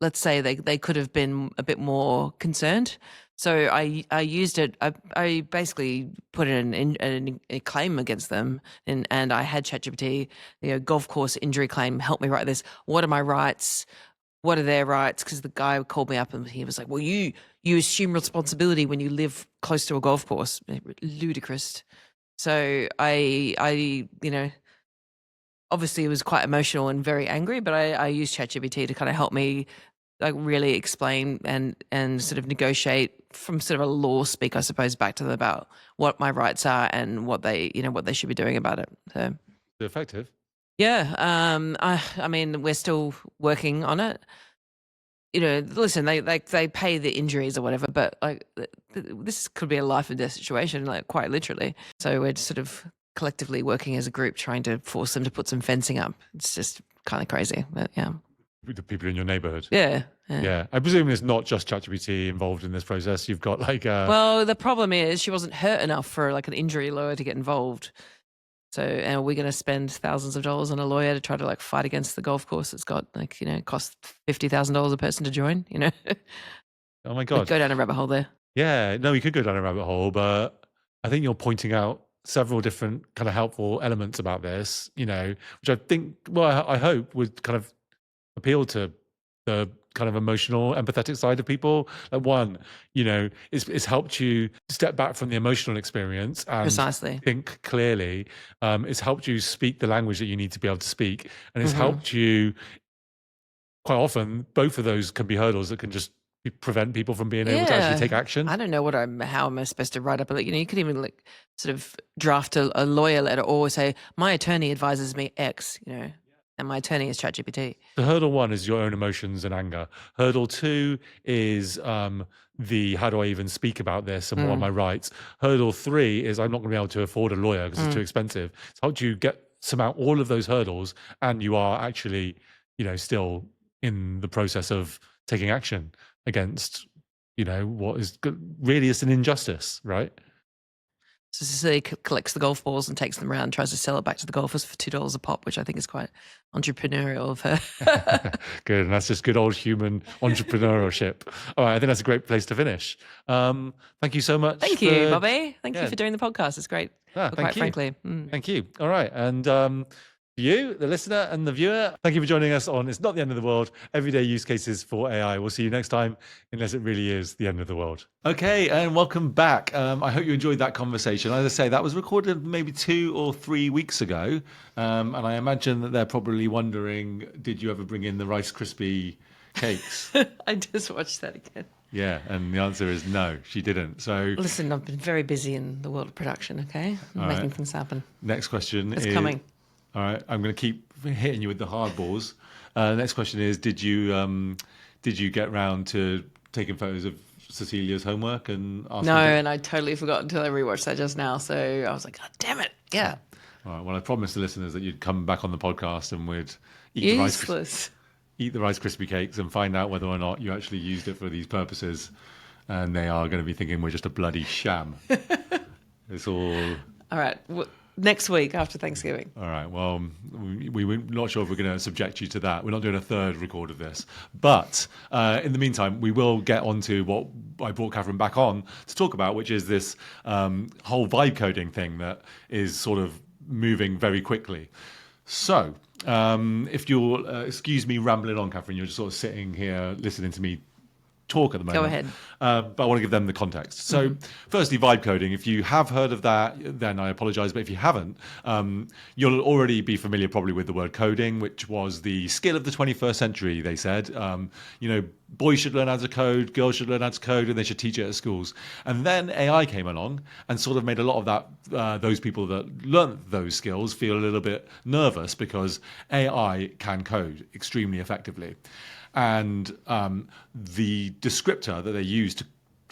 let's say they could have been a bit more concerned. So I used it. I basically put in a claim against them, and I had ChatGPT, golf course injury claim. Help me write this. What are my rights? What are their rights? Because the guy called me up and he was like, "Well, you assume responsibility when you live close to a golf course." Ludicrous. So I obviously it was quite emotional and very angry, but I used ChatGPT to kind of help me like really explain and sort of negotiate from sort of a law speak, I suppose, back to them about what my rights are and what they should be doing about it. So Effective. yeah, I mean, we're still working on it. Listen, they pay the injuries or whatever, but like this could be a life and death situation, like quite literally. So we're just sort of collectively working as a group, trying to force them to put some fencing up. It's just kind of crazy, but yeah. The people in your neighborhood. Yeah. I presume it's not just ChatGPT involved in this process. You've got like well, the problem is she wasn't hurt enough for like an injury lawyer to get involved. So, and we're going to spend thousands of dollars on a lawyer to try to like fight against the golf course. It's got like, cost $50,000 a person to join, Oh my God. We'd go down a rabbit hole there. Yeah, no, we could go down a rabbit hole, but I think you're pointing out several different kind of helpful elements about this, which I think, well, I hope would kind of appeal to the kind of emotional, empathetic side of people. Like one, it's helped you step back from the emotional experience and Precisely. think clearly. It's helped you speak the language that you need to be able to speak, and it's helped you. Quite often, both of those can be hurdles that can just prevent people from being able to actually take action. I don't know how am I supposed to write up a, you could even like sort of draft a lawyer letter or say my attorney advises me X, and my attorney is ChatGPT. The hurdle one is your own emotions and anger. Hurdle two is the how do I even speak about this and what are my rights. Hurdle three is I'm not going to be able to afford a lawyer because it's too expensive. It's helped you surmount all of those hurdles, and you are actually, still in the process of taking action against, what is really is an injustice, right? So Cecilia collects the golf balls and takes them around, tries to sell it back to the golfers for $2 a pop, which I think is quite entrepreneurial of her. Good, and that's just good old human entrepreneurship. All right, I think that's a great place to finish. Thank you so much. Thank you, Bobby. Thank you for doing the podcast. It's great. Quite frankly. Thank you. All right, and you, the listener and the viewer, thank you for joining us on It's Not the End of the World, Everyday Use Cases for AI. We'll see you next time, unless it really is the end of the world. Okay, and welcome back. I hope you enjoyed that conversation. As I say, that was recorded maybe 2 or 3 weeks ago. And I imagine that they're probably wondering, did you ever bring in the Rice Krispie cakes? I just watched that again. Yeah, and the answer is no, she didn't. So listen, I've been very busy in the world of production, okay? Making things happen. Next question is coming. All right, I'm going to keep hitting you with the hard balls. Next question is: Did you get round to taking photos of Cecilia's homework and asking? No, and I totally forgot until I rewatched that just now. So I was like, God damn it! Yeah. All right. Well, I promised the listeners that you'd come back on the podcast and we'd eat the Rice Krispie cakes and find out whether or not you actually used it for these purposes. And they are going to be thinking we're just a bloody sham. It's all. All right. Next week after Thanksgiving. All right. Well, we're not sure if we're going to subject you to that. We're not doing a third record of this. But in the meantime, we will get on to what I brought Catherine back on to talk about, which is this whole vibe coding thing that is sort of moving very quickly. So if you'll excuse me rambling on, Catherine, you're just sort of sitting here listening to me talk at the moment. Go ahead. But I want to give them the context. So, firstly, vibe coding. If you have heard of that, then I apologize. But if you haven't, you'll already be familiar probably with the word coding, which was the skill of the 21st century, they said. Boys should learn how to code, girls should learn how to code, and they should teach it at schools. And then AI came along and sort of made a lot of that, those people that learned those skills feel a little bit nervous because AI can code extremely effectively. And the descriptor that they use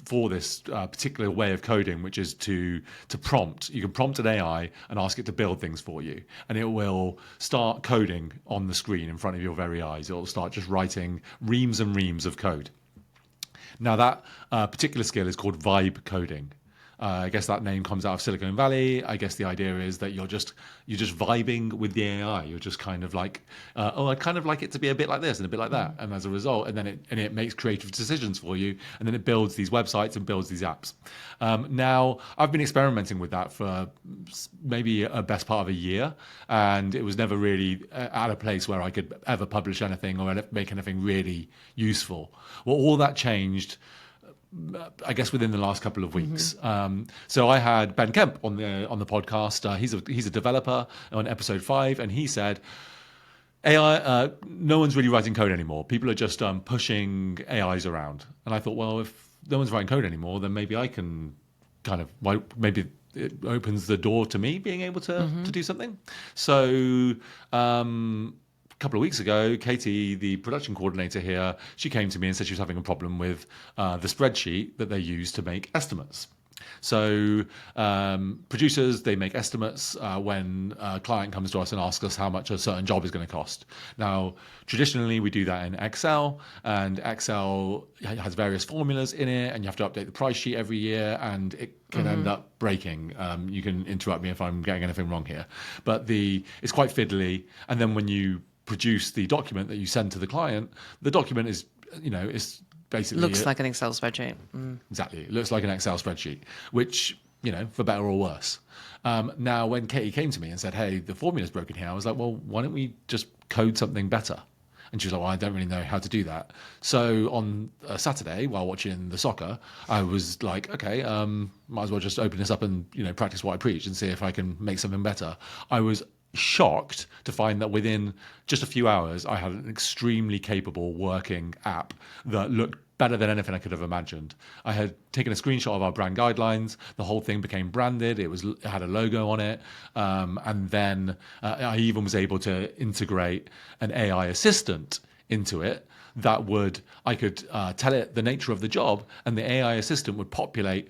for this particular way of coding, which is to prompt. You can prompt an AI and ask it to build things for you, and it will start coding on the screen in front of your very eyes. It will start just writing reams and reams of code. Now, that particular skill is called vibe coding. I guess that name comes out of Silicon Valley. I guess the idea is that you're just vibing with the AI. You're just kind of like, I'd kind of like it to be a bit like this and a bit like that. And as a result, and then it makes creative decisions for you, and then it builds these websites and builds these apps. Now, I've been experimenting with that for maybe a best part of a year, and it was never really at a place where I could ever publish anything or make anything really useful. Well, all that changed, I guess, within the last couple of weeks. So I had Ben Kemp on the podcast. He's a developer on episode 5, and he said, AI, no one's really writing code anymore. People are just pushing AIs around. And I thought, well, if no one's writing code anymore, then maybe I can maybe it opens the door to me being able to do something. So a couple of weeks ago, Katie, the production coordinator here, she came to me and said she was having a problem with the spreadsheet that they use to make estimates. So producers, they make estimates when a client comes to us and asks us how much a certain job is going to cost. Now, traditionally, we do that in Excel, and Excel has various formulas in it, and you have to update the price sheet every year, and it can end up breaking. You can interrupt me if I'm getting anything wrong here. But it's quite fiddly, and then when you produce the document that you send to the client, the document is, it's basically Looks like an Excel spreadsheet. Exactly. It looks like an Excel spreadsheet, which, for better or worse. Now, when Katie came to me and said, hey, the formula's broken here, I was like, well, why don't we just code something better? And she was like, well, I don't really know how to do that. So on a Saturday, while watching the soccer, I was like, okay, might as well just open this up and, practice what I preach and see if I can make something better. I was shocked to find that within just a few hours, I had an extremely capable working app that looked better than anything I could have imagined. I had taken a screenshot of our brand guidelines. The whole thing became branded. It had a logo on it. And then I even was able to integrate an AI assistant into it that I could tell it the nature of the job, and the AI assistant would populate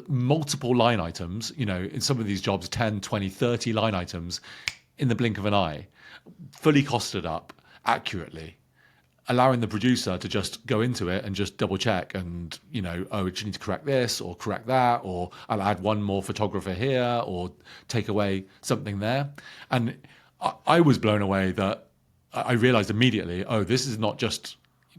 multiple line items, in some of these jobs, 10, 20, 30 line items in the blink of an eye, fully costed up accurately, allowing the producer to just go into it and just double check and, you need to correct this or correct that, or I'll add one more photographer here or take away something there. And I was blown away that I realized immediately, this is not just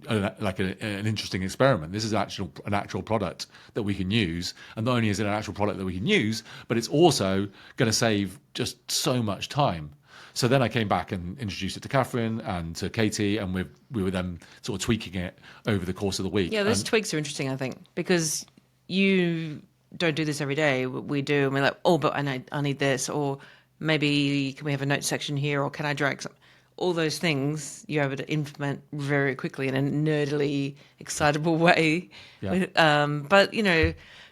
an interesting experiment. This is an actual product that we can use, and not only is it an actual product that we can use, but it's also going to save just so much time. So then I came back and introduced it to Catherine and to Katie, and we were then sort of tweaking it over the course of the week. Yeah, those tweaks are interesting, I think, because you don't do this every day. We do, and we're like, but I need this, or maybe can we have a note section here, or can I drag some? All those things you're able to implement very quickly in a nerdily excitable way. Yeah. But,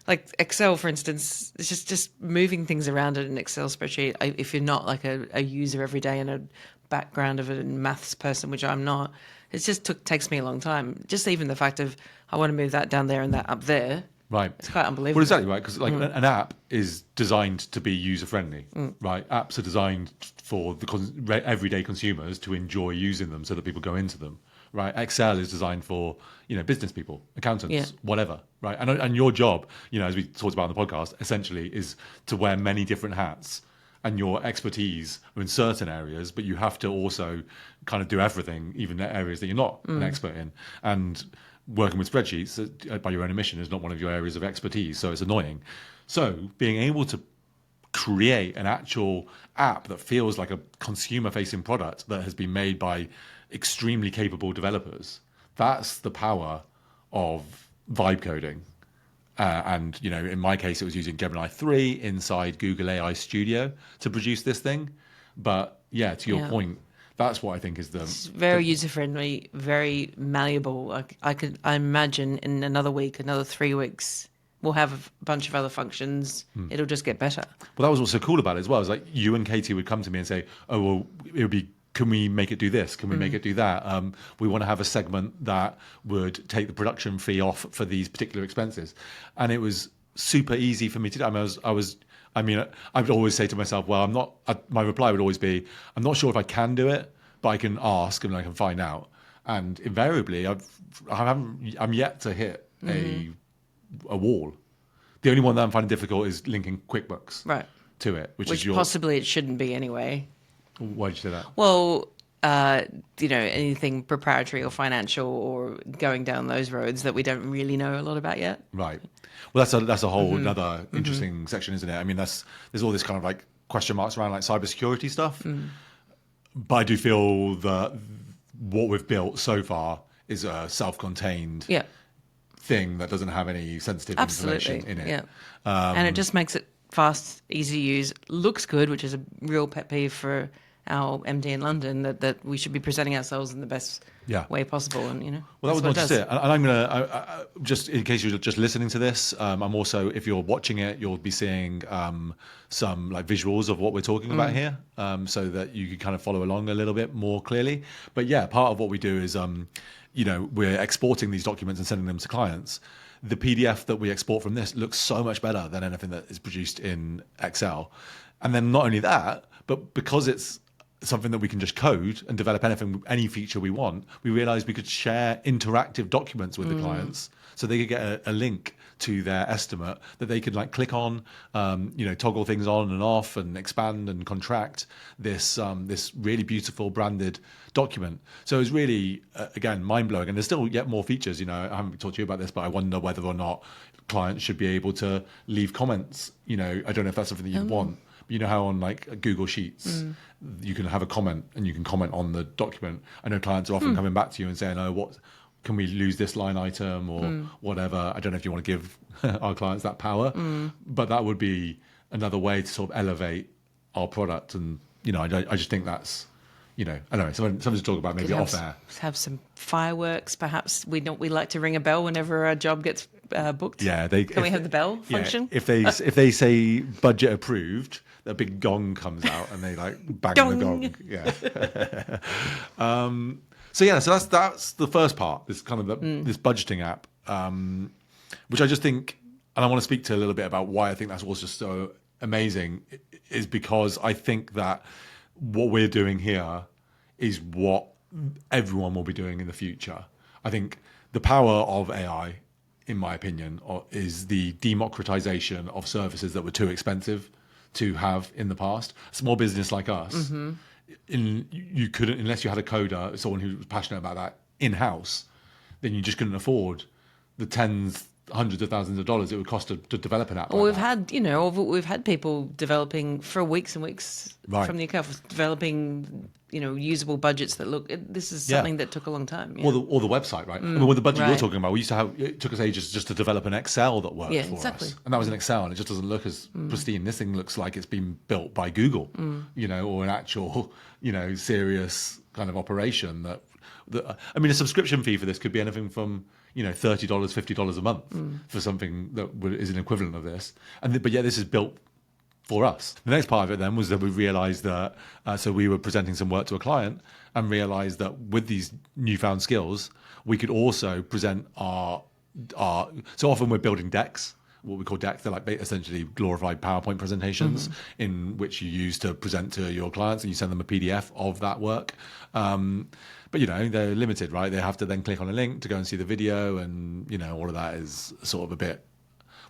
like Excel, for instance, it's just moving things around in an Excel spreadsheet. If you're not like a user every day and a background of a maths person, which I'm not, it just takes me a long time. Just even the fact of I want to move that down there and that up there. Right. It's quite unbelievable. Well, exactly right, because an app is designed to be user-friendly, right? Apps are designed for the everyday consumers to enjoy using them so that people go into them, right? Excel is designed for, business people, accountants, whatever, right? And your job, as we talked about on the podcast, essentially is to wear many different hats, and your expertise are in certain areas, but you have to also kind of do everything, even the areas that you're not an expert in. And working with spreadsheets by your own admission is not one of your areas of expertise, so it's annoying. So being able to create an actual app that feels like a consumer-facing product that has been made by extremely capable developers, that's the power of vibe coding. And, you know, in my case, it was using Gemini 3 inside Google AI Studio to produce this thing. But yeah, to your point, that's what I think is It's very user friendly, very malleable. I imagine in another week, another 3 weeks, we'll have a bunch of other functions. It'll just get better. Well, that was what's so cool about it as well. Is like you and Katie would come to me and say, "Oh, well, it would be. Can we make it do this? Can we make it do that? We want to have a segment that would take the production fee off for these particular expenses," and it was super easy for me to do. I mean, I would always say to myself, "Well, I'm not." My reply would always be, "I'm not sure if I can do it, but I can ask and I can find out." And invariably, I'm yet to hit a wall. The only one that I'm finding difficult is linking QuickBooks to it, which is possibly it shouldn't be anyway. Why did you say that? Well, you know, anything proprietary or financial or going down those roads that we don't really know a lot about yet. Right. Well, that's a whole another interesting section, isn't it? I mean, there's all this kind of like question marks around like cybersecurity stuff. But I do feel that what we've built so far is a self-contained thing that doesn't have any sensitive information in it. Yeah. And it just makes it fast, easy to use, looks good, which is a real pet peeve for our MD in London, that we should be presenting ourselves in the best way possible. And, you know, well, that was not just it. And I'm going to, just in case you're just listening to this, I'm also, if you're watching it, you'll be seeing some like visuals of what we're talking about here, so that you can kind of follow along a little bit more clearly. But yeah, part of what we do is, you know, we're exporting these documents and sending them to clients. The PDF that we export from this looks so much better than anything that is produced in Excel. And then not only that, but because it's something that we can just code and develop any feature we want, we realized we could share interactive documents with the clients, so they could get a link to their estimate that they could like click on, you know, toggle things on and off and expand and contract this this really beautiful branded document. So it was really again mind-blowing, and there's still yet more features. You know, I haven't talked to you about this, but I wonder whether or not clients should be able to leave comments. You know, I don't know if that's something that you want. You know how on like Google Sheets, you can have a comment and you can comment on the document. I know clients are often coming back to you and saying, "Oh, what can we lose this line item or whatever?" I don't know if you want to give our clients that power, but that would be another way to sort of elevate our product. And you know, I just think that's, you know, I don't know, something to talk about maybe off air. Have some fireworks, perhaps. We like to ring a bell whenever a job gets booked. Yeah, can we have the bell function? If they say budget approved, a big gong comes out and they like bang the gong. Yeah. So that's the first part. This kind of this budgeting app, which I just think, and I want to speak to a little bit about why I think that's also so amazing, is because I think that what we're doing here is what everyone will be doing in the future. I think the power of AI, in my opinion, is the democratization of services that were too expensive to have in the past. A small business like us, you couldn't, unless you had a coder, someone who was passionate about that in-house, then you just couldn't afford the hundreds of thousands of dollars it would cost to develop an app. Well, we've had people developing for weeks and weeks from the account, developing, you know, usable budgets that look. This is something that took a long time. Yeah. Or the website, right? I mean, with the budget you're talking about, we used to have. It took us ages just to develop an Excel that worked for us, and that was an Excel, and it just doesn't look as pristine. This thing looks like it's been built by Google, you know, or an actual, you know, serious kind of operation. I mean, a subscription fee for this could be anything from, you know, $30, $50 a month for something that is an equivalent of this. But yeah, this is built for us. The next part of it then was that we realized that, so we were presenting some work to a client and realized that with these newfound skills, we could also present so often we're building decks, what we call decks. They're like essentially glorified PowerPoint presentations in which you use to present to your clients, and you send them a PDF of that work. But, you know, they're limited, right? They have to then click on a link to go and see the video, and, you know, all of that is sort of a bit,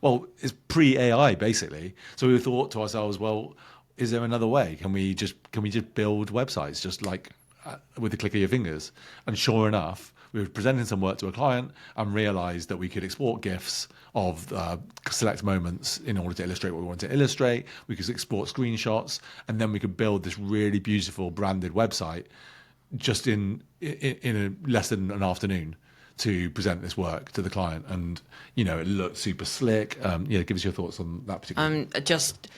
well, it's pre-AI basically. So we thought to ourselves, well, is there another way? Can we just build websites just like with the click of your fingers? And sure enough, we were presenting some work to a client and realized that we could export GIFs of select moments in order to illustrate what we wanted to illustrate. We could export screenshots, and then we could build this really beautiful branded website just in less than an afternoon to present this work to the client, and it looked super slick. Give us your thoughts on that particular. Just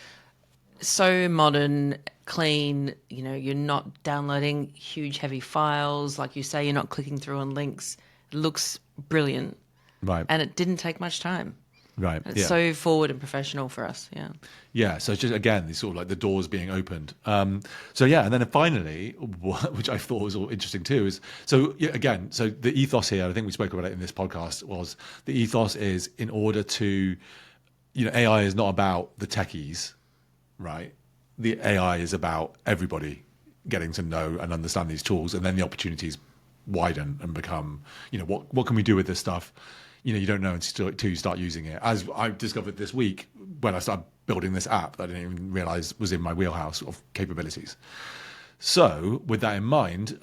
so modern, clean. You're not downloading huge, heavy files. Like you say, you're not clicking through on links. It looks brilliant. Right. And it didn't take much time. Right. It's so forward and professional for us. Yeah. Yeah. So it's just, again, these sort of like the doors being opened. And then finally, which I thought was all interesting too, is so the ethos here, I think we spoke about it in this podcast, was the ethos is in order to, AI is not about the techies, right? The AI is about everybody getting to know and understand these tools, and then the opportunities widen and become, what can we do with this stuff? You don't know until you start using it. As I discovered this week when I started building this app that I didn't even realize was in my wheelhouse of capabilities. So with that in mind,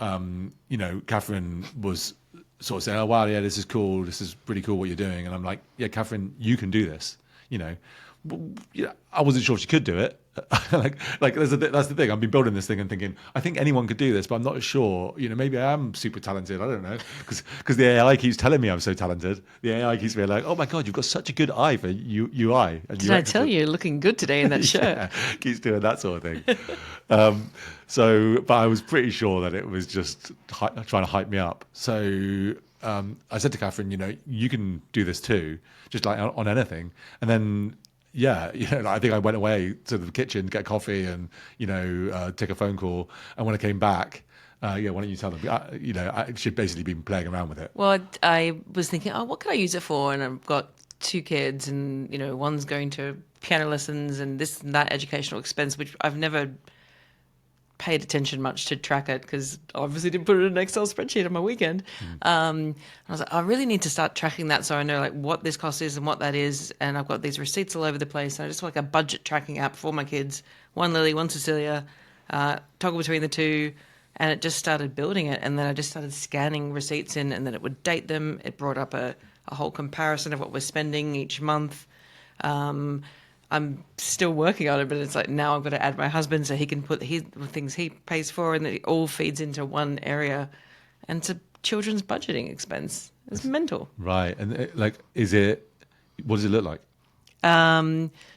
Catherine was sort of saying, "Oh wow, yeah, this is cool. This is pretty cool what you're doing." And I'm like, "Yeah, Catherine, you can do this." I wasn't sure she could do it. That's the thing. I've been building this thing and thinking, I think anyone could do this, but I'm not sure. Maybe I am super talented. I don't know, because the AI keeps telling me I'm so talented. The AI keeps being like, "Oh my god, you've got such a good eye for UI." And Did I tell you, you're looking good today in that shirt? Yeah, keeps doing that sort of thing. But I was pretty sure that it was just trying to hype me up. So I said to Catherine, you can do this too, just like on anything. And then I think I went away to the kitchen, get coffee, and take a phone call. And when I came back, why don't you tell them? She'd basically been playing around with it. Well, I was thinking, what can I use it for? And I've got 2 kids, and one's going to piano lessons and this and that educational expense, which I've never paid attention much to track it because I obviously didn't put it in an Excel spreadsheet on my weekend. I was like, I really need to start tracking that so I know like what this cost is and what that is. And I've got these receipts all over the place. And I just want like a budget tracking app for my kids. One Lily, one Cecilia, toggle between the 2. And it just started building it. And then I just started scanning receipts in, and then it would date them. It brought up a whole comparison of what we're spending each month. I'm still working on it, but it's like now I've got to add my husband so he can put the things he pays for, and it all feeds into one area. And it's a children's budgeting expense. It's mental. Right. And what does it look like?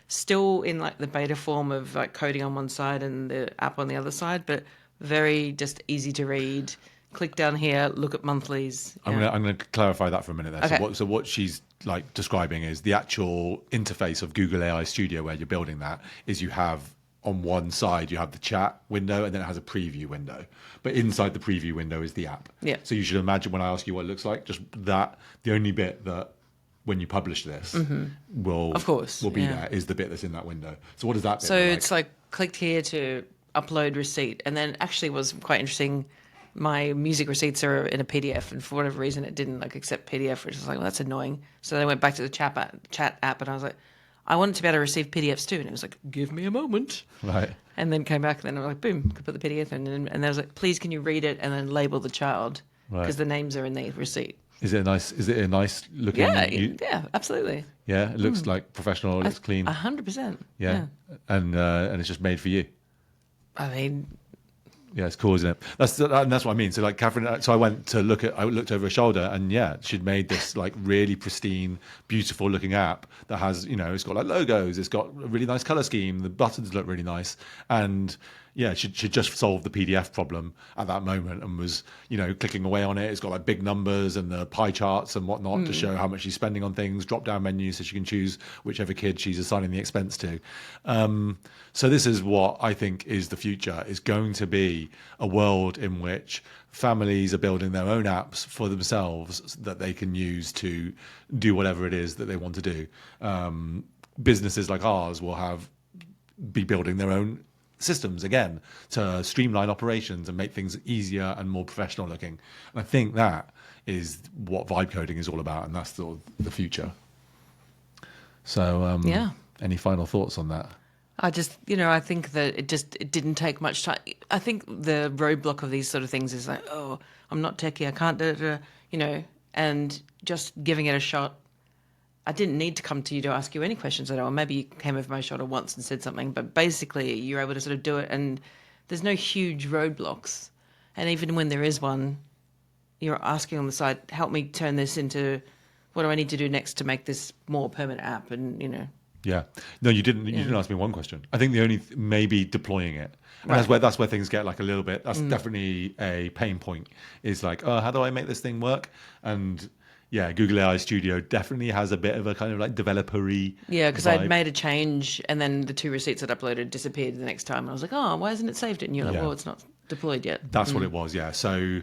Still in like the beta form of like coding on one side and the app on the other side, but very just easy to read. Click down here, look at monthlies. I'm going to clarify that for a minute there. Okay. So what she's like describing is the actual interface of Google AI Studio where you're building that is you have on one side you have the chat window, and then it has a preview window. But inside the preview window is the app. Yeah. So you should imagine when I ask you what it looks like, just that the only bit that when you publish this will be there is the bit that's in that window. So what does that bit So look like? it's like clicked here to upload receipt, and then actually was quite interesting. My music receipts are in a PDF, and for whatever reason it didn't like accept PDF, which was like, well, that's annoying. So then I went back to the chat app, and I was like, I want it to be able to receive PDFs too, and it was like, give me a moment. Right. And then came back, and then I was like, boom, could put the PDF in, and then I was like, please, can you read it and then label the child because the names are in the receipt. Is it a nice looking? Yeah, absolutely. Yeah, it looks like professional. It looks clean. 100%. Yeah. And it's just made for you. I mean, yeah, it's cool, isn't it? That's what I mean. So like Catherine, so I looked over her shoulder, and she'd made this like really pristine, beautiful looking app that has, it's got like logos, it's got a really nice color scheme, the buttons look really nice, and she just solved the PDF problem at that moment and was, clicking away on it. It's got like big numbers and the pie charts and whatnot to show how much she's spending on things, drop down menus so she can choose whichever kid she's assigning the expense to. So this is what I think is the future, is going to be a world in which families are building their own apps for themselves that they can use to do whatever it is that they want to do. Businesses like ours will be building their own systems again to streamline operations and make things easier and more professional looking. And I think that is what vibe coding is all about, and that's the future. So any final thoughts on that? I just, I think that it didn't take much time. I think the roadblock of these sort of things is like, oh, I'm not techie, I can't do it, and just giving it a shot. I didn't need to come to you to ask you any questions at all. Maybe you came over my shoulder once and said something, but basically you're able to sort of do it, and there's no huge roadblocks. And even when there is one, you're asking on the side, help me turn this into, what do I need to do next to make this more permanent app? And, Yeah. No, you didn't. You didn't ask me one question. I think the only maybe deploying it, and Right. that's where things get like a little bit. That's definitely a pain point. Is like, oh, how do I make this thing work? And yeah, Google AI Studio definitely has a bit of a kind of like developer-y Yeah, because I'd vibe. made a change and then the 2 receipts I'd uploaded disappeared the next time. And I was like, oh, why isn't it saved it? And you're like, Yeah, well, it's not deployed yet. that's what it was. Yeah. So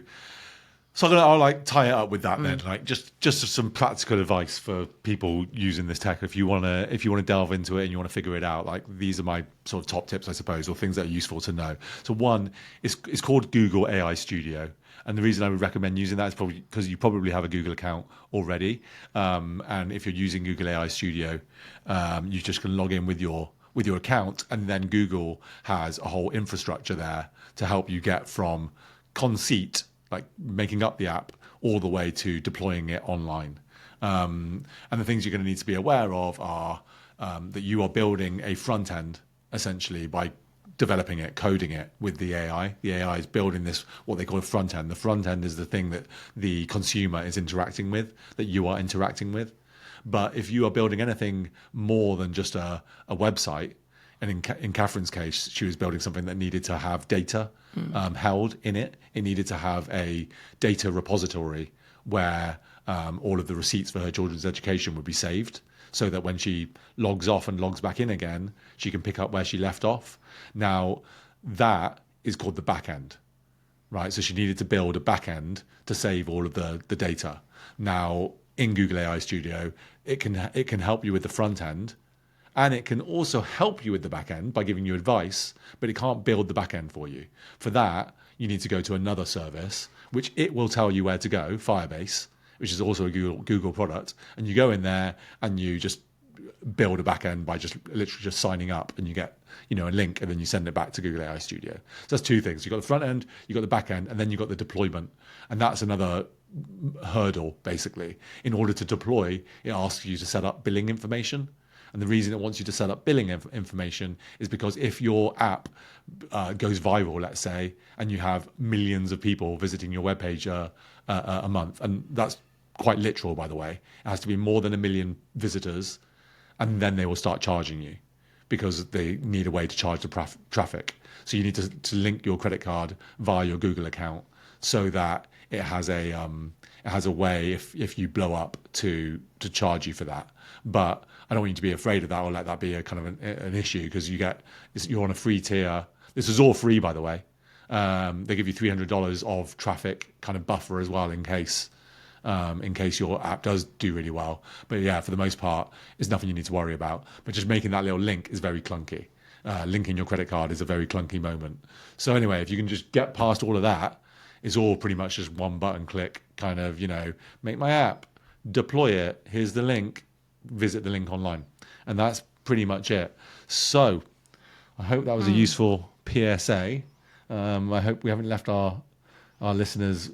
I'll like tie it up with that then, like just some practical advice for people using this tech. If you wanna delve into it and you wanna figure it out, like these are my sort of top tips, I suppose, or things that are useful to know. So one, it's called Google AI Studio, and the reason I would recommend using that is probably because you probably have a Google account already, and if you're using Google AI Studio, you just can log in with your account, and then Google has a whole infrastructure there to help you get from conceit, like making up the app, all the way to deploying it online. And the things you're going to need to be aware of are that you are building a front end essentially by developing it, coding it with the AI. The AI is building this, what they call a front end. The front end is the thing that the consumer is interacting with, that you are interacting with. But if you are building anything more than just a website, and in Catherine's case, she was building something that needed to have data held in it. It needed to have a data repository where all of the receipts for her children's education would be saved, so that when she logs off and logs back in again, she can pick up where she left off. Now, that is called the back end, right? So she needed to build a back end to save all of the data. Now, in Google AI Studio, it can help you with the front end, and it can also help you with the back end by giving you advice, but it can't build the back end for you. For that, you need to go to another service, which it will tell you where to go, Firebase, which is also a Google product. And you go in there and you just build a back end by just literally just signing up, and you get a link, and then you send it back to Google AI Studio. So that's two things. You've got the front end, you've got the back end, and then you've got the deployment. And that's another hurdle, basically. In order to deploy, it asks you to set up billing information. And the reason it wants you to set up billing information is because if your app goes viral, let's say, and you have millions of people visiting your webpage a month, and that's quite literal, by the way, it has to be more than 1 million visitors, and then they will start charging you because they need a way to charge the traffic. So you need to link your credit card via your Google account so that it has a way, if you blow up, to charge you for that. But I don't want you to be afraid of that or let that be a kind of an issue, because you're on a free tier. This is all free, by the way. They give you $300 of traffic kind of buffer as well in case your app does do really well. But yeah, for the most part, it's nothing you need to worry about. But just making that little link is very clunky. Linking your credit card is a very clunky moment. So anyway, if you can just get past all of that, it's all pretty much just one button click, kind of, make my app, deploy it, here's the link, visit the link online. And that's pretty much it. So I hope that was a useful PSA. I hope we haven't left our listeners,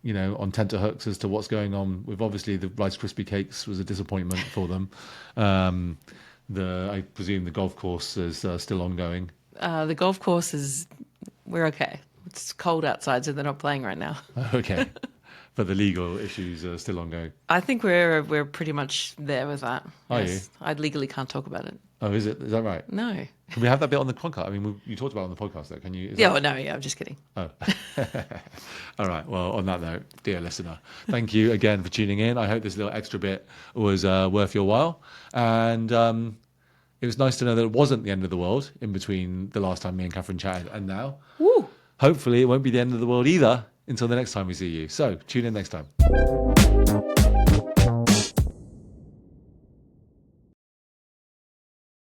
on tenterhooks as to what's going on with, obviously, the Rice Krispie cakes was a disappointment for them. I presume the golf course is still ongoing. The golf course we're okay. It's cold outside, so they're not playing right now. Okay. But the legal issues are still ongoing. I think we're pretty much there with that. Are you? I legally can't talk about it. Oh, is it? Is that right? No. Can we have that bit on the podcast? I mean, you talked about it on the podcast, though. Can you? I'm just kidding. Oh. All right. Well, on that note, dear listener, thank you again for tuning in. I hope this little extra bit was worth your while. And it was nice to know that it wasn't the end of the world in between the last time me and Catherine chatted and now. Woo! Hopefully, it won't be the end of the world either until the next time we see you. So, tune in next time.